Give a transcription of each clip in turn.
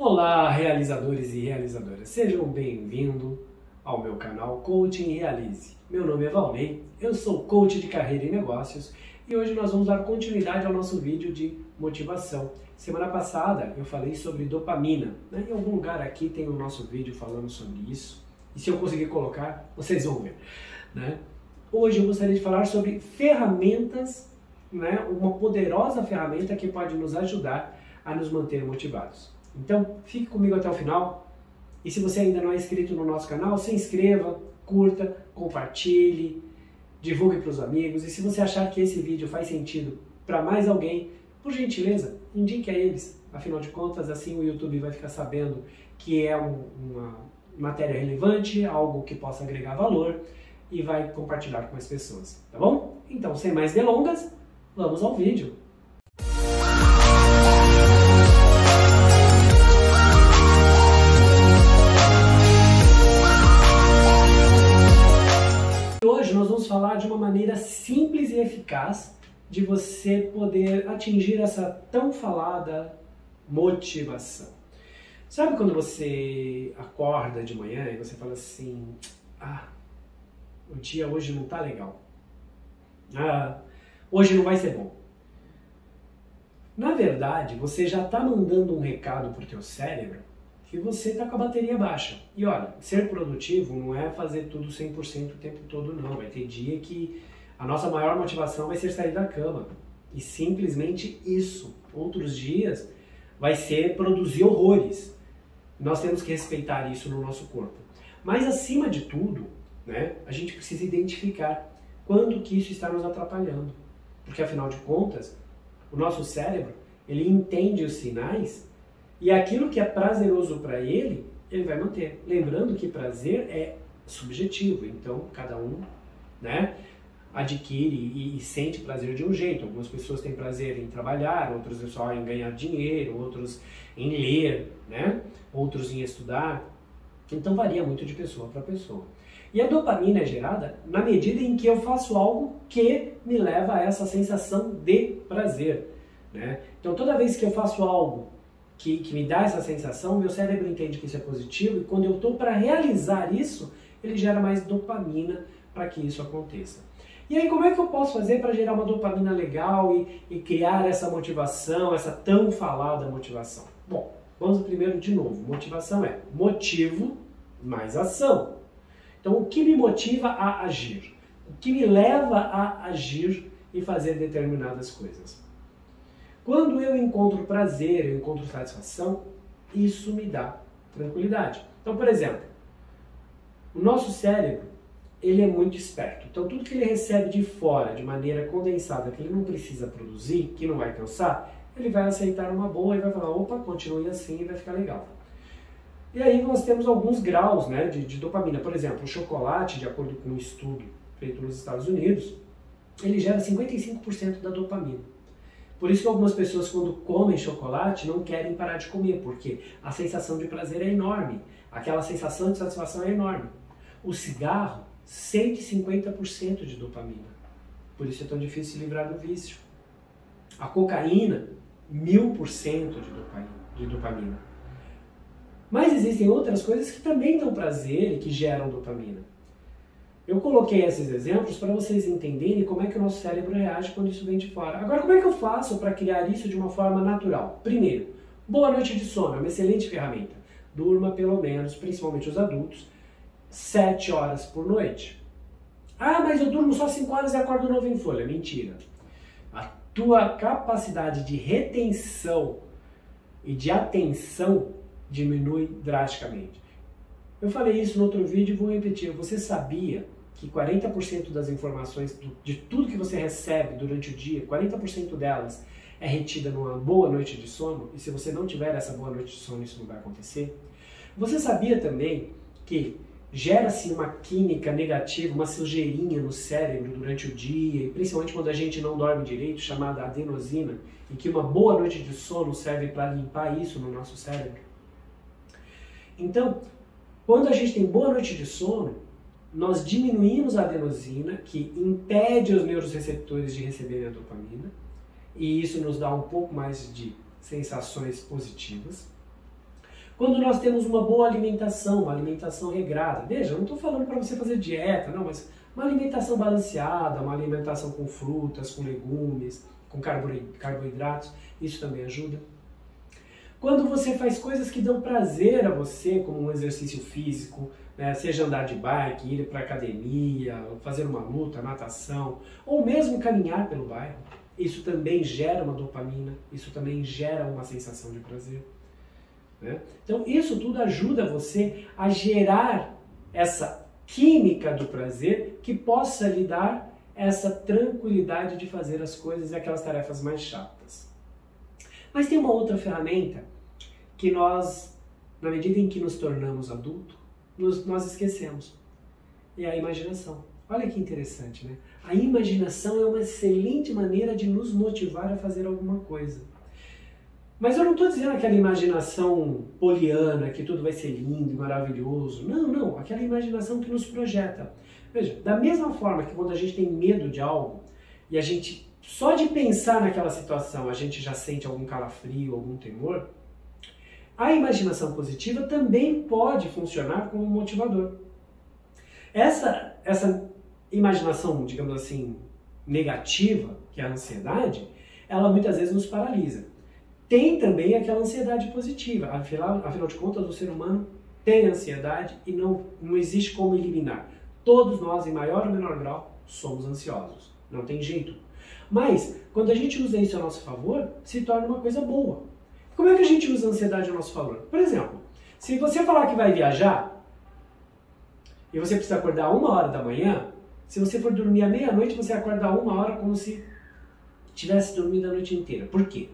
Olá, realizadores e realizadoras, sejam bem-vindos ao meu canal Coaching Realize. Meu nome é Valnei, eu sou coach de carreira e negócios e hoje nós vamos dar continuidade ao nosso vídeo de motivação. Semana passada eu falei sobre dopamina, né? Em algum lugar aqui tem o nosso vídeo falando sobre isso e se eu conseguir colocar, vocês vão ver, né? Hoje eu gostaria de falar sobre ferramentas, né? Uma poderosa ferramenta que pode nos ajudar a nos manter motivados. Então, fique comigo até o final e se você ainda não é inscrito no nosso canal, se inscreva, curta, compartilhe, divulgue para os amigos e se você achar que esse vídeo faz sentido para mais alguém, por gentileza, indique a eles. Afinal de contas, assim o YouTube vai ficar sabendo que é uma matéria relevante, algo que possa agregar valor e vai compartilhar com as pessoas, tá bom? Então, sem mais delongas, vamos ao vídeo. Hoje nós vamos falar de uma maneira simples e eficaz de você poder atingir essa tão falada motivação. Sabe quando você acorda de manhã e você fala assim, o dia hoje não tá legal, hoje não vai ser bom. Na verdade, você já está mandando um recado para o teu cérebro que você está com a bateria baixa. E olha, ser produtivo não é fazer tudo 100% o tempo todo não. Vai ter dia que a nossa maior motivação vai ser sair da cama. E simplesmente isso. Outros dias vai ser produzir horrores. Nós temos que respeitar isso no nosso corpo. Mas acima de tudo, né, a gente precisa identificar quando que isso está nos atrapalhando. Porque afinal de contas, o nosso cérebro, ele entende os sinais e aquilo que é prazeroso para ele, ele vai manter. Lembrando que prazer é subjetivo, então cada um, né, adquire e sente prazer de um jeito. Algumas pessoas têm prazer em trabalhar, outros só em ganhar dinheiro, outros em ler, né, outros em estudar. Então varia muito de pessoa para pessoa. E a dopamina é gerada na medida em que eu faço algo que me leva a essa sensação de prazer, né? Então toda vez que eu faço algo que me dá essa sensação, meu cérebro entende que isso é positivo e quando eu estou para realizar isso, ele gera mais dopamina para que isso aconteça. E aí como é que eu posso fazer para gerar uma dopamina legal e criar essa motivação, essa tão falada motivação? Bom, vamos primeiro de novo. Motivação é motivo mais ação. Então o que me motiva a agir? O que me leva a agir e fazer determinadas coisas? Quando eu encontro prazer, eu encontro satisfação, isso me dá tranquilidade. Então, por exemplo, o nosso cérebro, ele é muito esperto. Então, tudo que ele recebe de fora, de maneira condensada, que ele não precisa produzir, que não vai cansar, ele vai aceitar uma boa e vai falar, opa, continue assim e vai ficar legal. E aí nós temos alguns graus, né, de dopamina. Por exemplo, o chocolate, de acordo com um estudo feito nos Estados Unidos, ele gera 55% da dopamina. Por isso que algumas pessoas, quando comem chocolate, não querem parar de comer, porque a sensação de prazer é enorme, aquela sensação de satisfação é enorme. O cigarro, 150% de dopamina, por isso é tão difícil se livrar do vício. A cocaína, 1000% de dopamina. Mas existem outras coisas que também dão prazer e que geram dopamina. Eu coloquei esses exemplos para vocês entenderem como é que o nosso cérebro reage quando isso vem de fora. Agora, como é que eu faço para criar isso de uma forma natural? Primeiro, boa noite de sono, é uma excelente ferramenta. Durma pelo menos, principalmente os adultos, 7 horas por noite. Mas eu durmo só 5 horas e acordo novo em folha. Mentira. A tua capacidade de retenção e de atenção diminui drasticamente. Eu falei isso no outro vídeo e vou repetir. Você sabia que 40% das informações, de tudo que você recebe durante o dia, 40% delas é retida numa boa noite de sono? E se você não tiver essa boa noite de sono, isso não vai acontecer? Você sabia também que gera-se uma química negativa, uma sujeirinha no cérebro durante o dia, e principalmente quando a gente não dorme direito, chamada adenosina, e que uma boa noite de sono serve para limpar isso no nosso cérebro? Então, quando a gente tem boa noite de sono, nós diminuímos a adenosina, que impede os neuroreceptores de receberem a dopamina, e isso nos dá um pouco mais de sensações positivas. Quando nós temos uma boa alimentação, uma alimentação regrada. Veja, eu não estou falando para você fazer dieta, não, mas uma alimentação balanceada, uma alimentação com frutas, com legumes, com carboidratos, isso também ajuda. Quando você faz coisas que dão prazer a você, como um exercício físico, né, seja andar de bike, ir para academia, fazer uma luta, natação, ou mesmo caminhar pelo bairro, isso também gera uma dopamina, isso também gera uma sensação de prazer. Né? Então isso tudo ajuda você a gerar essa química do prazer que possa lhe dar essa tranquilidade de fazer as coisas e aquelas tarefas mais chatas. Mas tem uma outra ferramenta que nós, na medida em que nos tornamos adultos, nós esquecemos. E é a imaginação. Olha que interessante, né? A imaginação é uma excelente maneira de nos motivar a fazer alguma coisa. Mas eu não estou dizendo aquela imaginação poliana, que tudo vai ser lindo e maravilhoso. Não, não. Aquela imaginação que nos projeta. Veja, da mesma forma que quando a gente tem medo de algo, e a gente, só de pensar naquela situação, a gente já sente algum calafrio, algum temor, a imaginação positiva também pode funcionar como um motivador. Essa imaginação, digamos assim, negativa, que é a ansiedade, ela muitas vezes nos paralisa. Tem também aquela ansiedade positiva. Afinal de contas, o ser humano tem ansiedade e não existe como eliminar. Todos nós, em maior ou menor grau, somos ansiosos. Não tem jeito. Mas, quando a gente usa isso a nosso favor, se torna uma coisa boa. Como é que a gente usa a ansiedade a nosso favor? Por exemplo, se você falar que vai viajar e você precisa acordar 1h da manhã, se você for dormir à meia-noite, você acorda 1h como se tivesse dormido a noite inteira. Por quê?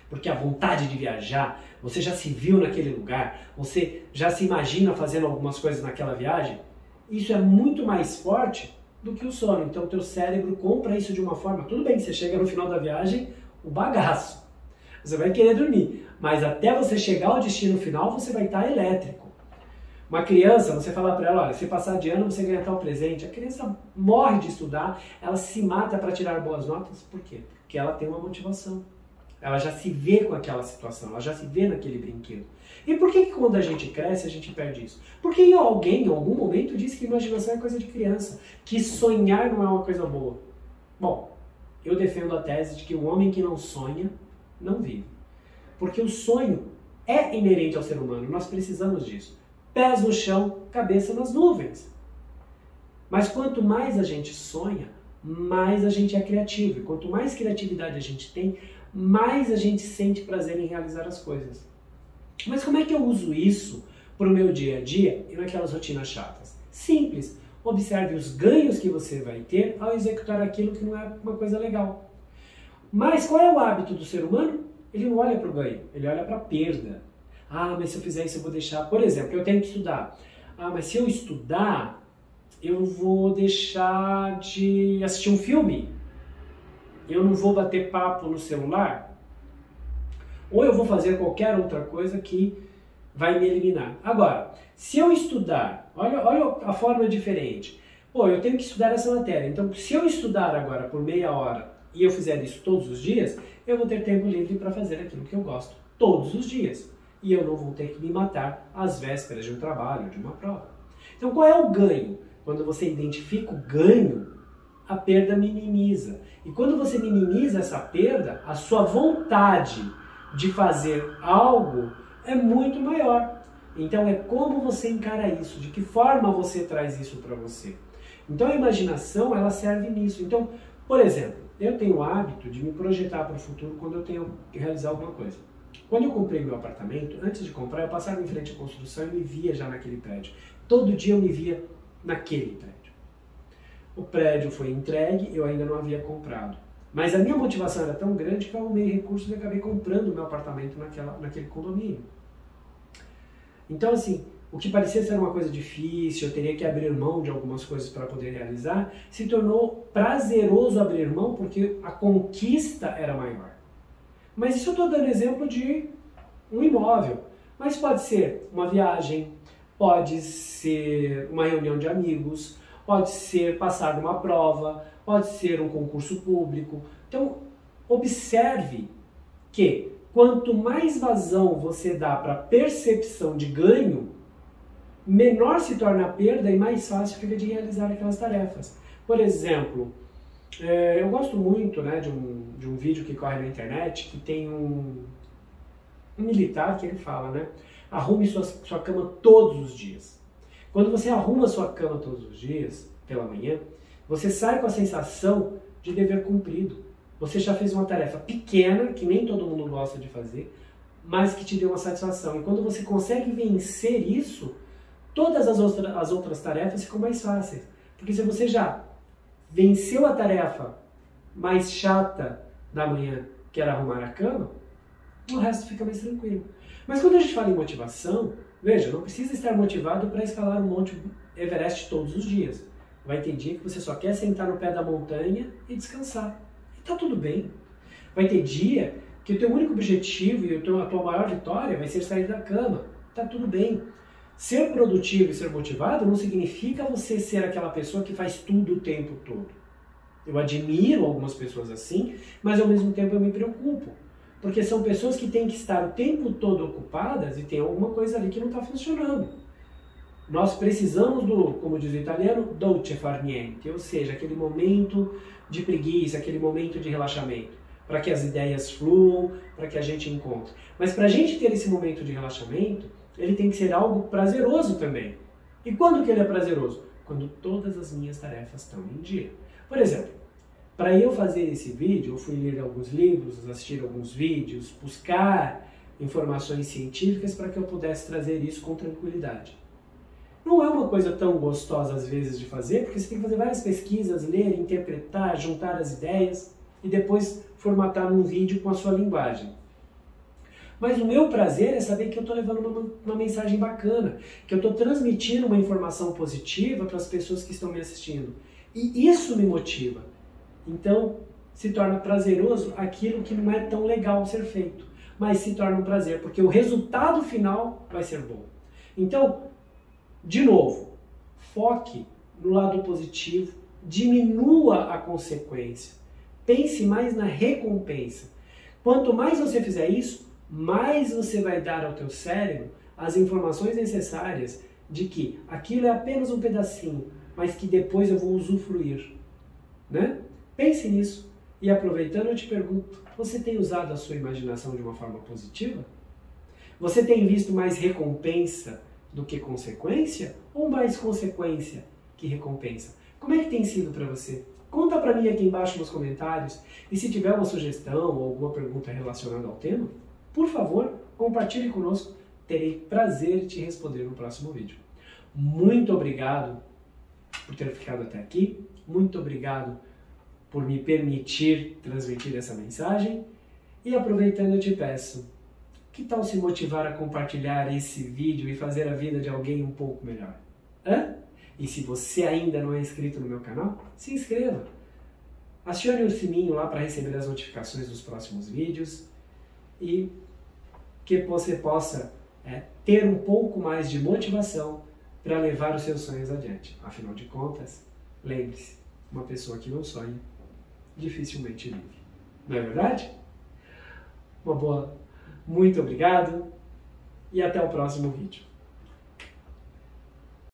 Porque a vontade de viajar, você já se viu naquele lugar, você já se imagina fazendo algumas coisas naquela viagem, isso é muito mais forte do que o sono. Então o teu cérebro compra isso de uma forma, tudo bem que você chega no final da viagem, o bagaço, você vai querer dormir, mas até você chegar ao destino final, você vai estar elétrico. Uma criança, você fala para ela, olha, se passar de ano você ganha tal presente, a criança morre de estudar, ela se mata para tirar boas notas, por quê? Porque ela tem uma motivação. Ela já se vê com aquela situação, ela já se vê naquele brinquedo. E por que quando a gente cresce a gente perde isso? Porque alguém, em algum momento, disse que imaginação é coisa de criança, que sonhar não é uma coisa boa. Bom, eu defendo a tese de que o homem que não sonha, não vive. Porque o sonho é inerente ao ser humano, nós precisamos disso. Pés no chão, cabeça nas nuvens. Mas quanto mais a gente sonha, mais a gente é criativo. E quanto mais criatividade a gente tem, mais a gente sente prazer em realizar as coisas. Mas como é que eu uso isso para o meu dia a dia e naquelas rotinas chatas? Simples. Observe os ganhos que você vai ter ao executar aquilo que não é uma coisa legal. Mas qual é o hábito do ser humano? Ele não olha para o ganho, ele olha para a perda. Ah, mas se eu fizer isso eu vou deixar... Por exemplo, eu tenho que estudar. Ah, mas se eu estudar, eu vou deixar de assistir um filme. Eu não vou bater papo no celular, ou eu vou fazer qualquer outra coisa que vai me eliminar. Agora, se eu estudar, olha a forma diferente. Pô, eu tenho que estudar essa matéria, então se eu estudar agora por meia hora e eu fizer isso todos os dias, eu vou ter tempo livre para fazer aquilo que eu gosto, todos os dias. E eu não vou ter que me matar às vésperas de um trabalho, de uma prova. Então qual é o ganho? Quando você identifica o ganho, a perda minimiza. E quando você minimiza essa perda, a sua vontade de fazer algo é muito maior. Então é como você encara isso, de que forma você traz isso para você. Então a imaginação, ela serve nisso. Então, por exemplo, eu tenho o hábito de me projetar para o futuro quando eu tenho que realizar alguma coisa. Quando eu comprei meu apartamento, antes de comprar, eu passava em frente à construção e me via já naquele prédio. Todo dia eu me via naquele prédio. O prédio foi entregue, eu ainda não havia comprado. Mas a minha motivação era tão grande que eu arrumei recursos e acabei comprando o meu apartamento naquele condomínio. Então, assim, o que parecia ser uma coisa difícil, eu teria que abrir mão de algumas coisas para poder realizar, se tornou prazeroso abrir mão porque a conquista era maior. Mas isso eu estou dando exemplo de um imóvel. Mas pode ser uma viagem, pode ser uma reunião de amigos, pode ser passar numa prova, pode ser um concurso público. Então, observe que quanto mais vazão você dá para a percepção de ganho, menor se torna a perda e mais fácil fica de realizar aquelas tarefas. Por exemplo, eu gosto muito, né, de um vídeo que corre na internet que tem um militar que ele fala, né, arrume sua cama todos os dias. Quando você arruma sua cama todos os dias, pela manhã, você sai com a sensação de dever cumprido. Você já fez uma tarefa pequena, que nem todo mundo gosta de fazer, mas que te deu uma satisfação. E quando você consegue vencer isso, todas as outras tarefas ficam mais fáceis. Porque se você já venceu a tarefa mais chata da manhã, que era arrumar a cama, o resto fica mais tranquilo. Mas quando a gente fala em motivação, veja, não precisa estar motivado para escalar o Monte Everest todos os dias. Vai ter dia que você só quer sentar no pé da montanha e descansar. E tá tudo bem. Vai ter dia que o teu único objetivo e a tua maior vitória vai ser sair da cama. Tá tudo bem. Ser produtivo e ser motivado não significa você ser aquela pessoa que faz tudo o tempo todo. Eu admiro algumas pessoas assim, mas ao mesmo tempo eu me preocupo. Porque são pessoas que têm que estar o tempo todo ocupadas e tem alguma coisa ali que não está funcionando. Nós precisamos do, como diz o italiano, dolce far niente, ou seja, aquele momento de preguiça, aquele momento de relaxamento, para que as ideias fluam, para que a gente encontre. Mas para a gente ter esse momento de relaxamento, ele tem que ser algo prazeroso também. E quando que ele é prazeroso? Quando todas as minhas tarefas estão em dia. Por exemplo, para eu fazer esse vídeo, eu fui ler alguns livros, assistir alguns vídeos, buscar informações científicas para que eu pudesse trazer isso com tranquilidade. Não é uma coisa tão gostosa às vezes de fazer, porque você tem que fazer várias pesquisas, ler, interpretar, juntar as ideias e depois formatar num vídeo com a sua linguagem. Mas o meu prazer é saber que eu estou levando uma mensagem bacana, que eu estou transmitindo uma informação positiva para as pessoas que estão me assistindo. E isso me motiva. Então, se torna prazeroso aquilo que não é tão legal ser feito, mas se torna um prazer, porque o resultado final vai ser bom. Então, de novo, foque no lado positivo, diminua a consequência, pense mais na recompensa. Quanto mais você fizer isso, mais você vai dar ao teu cérebro as informações necessárias de que aquilo é apenas um pedacinho, mas que depois eu vou usufruir, né? Pense nisso. E aproveitando, eu te pergunto, você tem usado a sua imaginação de uma forma positiva? Você tem visto mais recompensa do que consequência? Ou mais consequência que recompensa? Como é que tem sido para você? Conta para mim aqui embaixo nos comentários. E se tiver uma sugestão ou alguma pergunta relacionada ao tema, por favor, compartilhe conosco. Terei prazer em te responder no próximo vídeo. Muito obrigado por ter ficado até aqui. Muito obrigado por me permitir transmitir essa mensagem. E aproveitando, eu te peço, que tal se motivar a compartilhar esse vídeo e fazer a vida de alguém um pouco melhor? Hã? E se você ainda não é inscrito no meu canal, se inscreva. Acione o sininho lá para receber as notificações dos próximos vídeos e que você possa ter um pouco mais de motivação para levar os seus sonhos adiante. Afinal de contas, lembre-se, uma pessoa que não sonha dificilmente vive. Não é verdade? Muito obrigado e até o próximo vídeo.